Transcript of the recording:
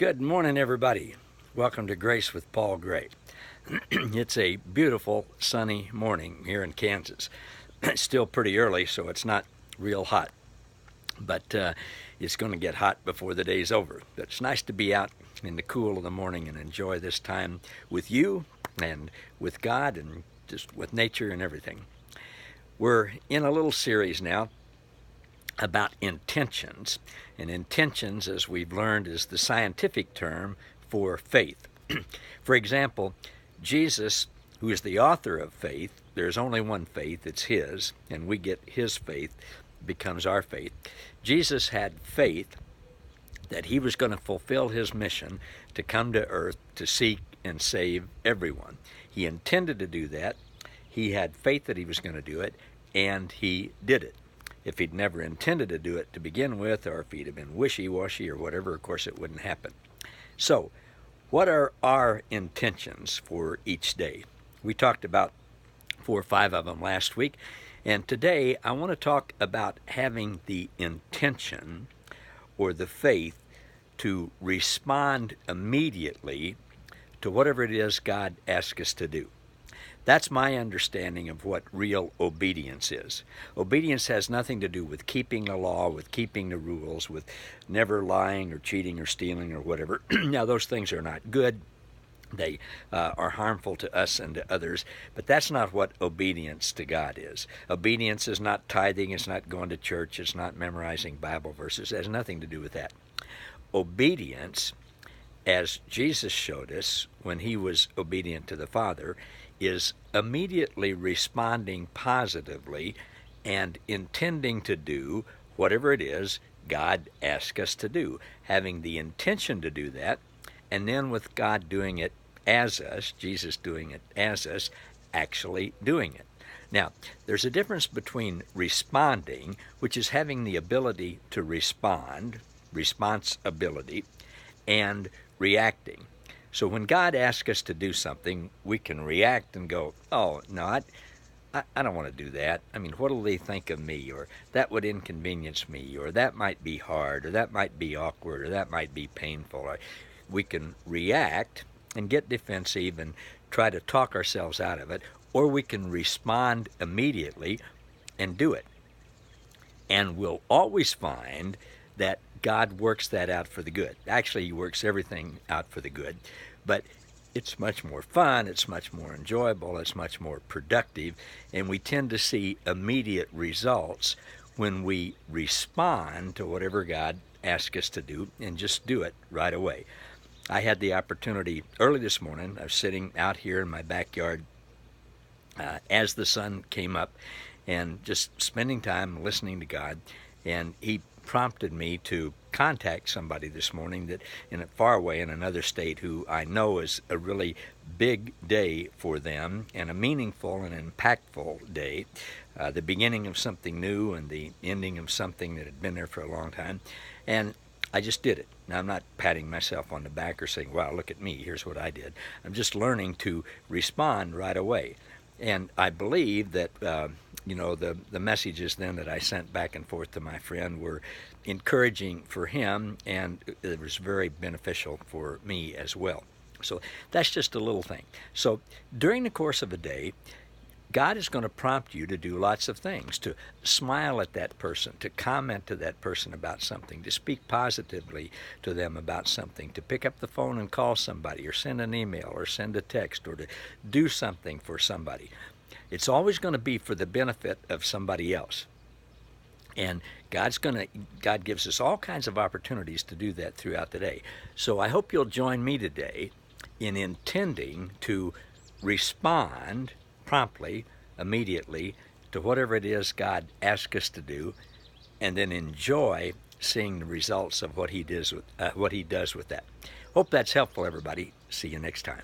Good morning, everybody. Welcome to Grace with Paul Gray. It's a beautiful sunny morning here in Kansas. It's still pretty early, so it's not real hot, but it's going to get hot before the day's over. But it's nice to be out in the cool of the morning and enjoy this time with you and with God and just with nature and everything. We're in a little series now about intentions. And intentions, as we've learned, is the scientific term for faith. For example, Jesus, who is the author of faith, there's only one faith, it's his, and we get his faith, becomes our faith. Jesus had faith that he was going to fulfill his mission to come to earth to seek and save everyone. He intended to do that. He had faith that he was going to do it, and he did it. If he'd never intended to do it to begin with, or if he'd have been wishy-washy or whatever, of course it wouldn't happen. So, what are our intentions for each day? We talked about 4 or 5 of them last week, and today I want to talk about having the intention or the faith to respond immediately to whatever it is God asks us to do. That's my understanding of what real obedience is. Obedience has nothing to do with keeping the law, with keeping the rules, with never lying or cheating or stealing or whatever. Now, those things are not good. They are harmful to us and to others, but that's not what obedience to God is. Obedience is not tithing, it's not going to church, it's not memorizing Bible verses. It has nothing to do with that. Obedience, as Jesus showed us when he was obedient to the Father, is immediately responding positively and intending to do whatever it is God asks us to do, having the intention to do that, and then with God doing it as us, Jesus doing it as us, actually doing it. Now, there's a difference between responding, which is having the ability to respond, responsibility, and reacting. So when God asks us to do something, we can react and go, oh, no, I don't want to do that. I mean, what will they think of me? Or that would inconvenience me, or that might be hard, or that might be awkward, or that might be painful. Or we can react and get defensive and try to talk ourselves out of it, or we can respond immediately and do it. And we'll always find that God works that out for the good. Actually, he works everything out for the good, but it's much more fun, it's much more enjoyable, it's much more productive, and we tend to see immediate results when we respond to whatever God asks us to do and just do it right away. I had the opportunity early this morning. I was sitting out here in my backyard as the sun came up and just spending time listening to God, and he prompted me to contact somebody this morning that far away in another state who I know is a really big day for them and a meaningful and impactful day, the beginning of something new and the ending of something that had been there for a long time. And I just did it. Now, I'm not patting myself on the back or saying, wow, look at me, here's what I did. I'm just learning to respond right away. And I believe that, the messages then that I sent back and forth to my friend were encouraging for him, and it was very beneficial for me as well. So that's just a little thing. So during the course of a day, God is going to prompt you to do lots of things, to smile at that person, to comment to that person about something, to speak positively to them about something, to pick up the phone and call somebody, or send an email, or send a text, or to do something for somebody. It's always going to be for the benefit of somebody else. And God gives us all kinds of opportunities to do that throughout the day. So I hope you'll join me today in intending to respond promptly, immediately, to whatever it is God asks us to do, and then enjoy seeing the results of what he does with that. Hope that's helpful, everybody. See you next time.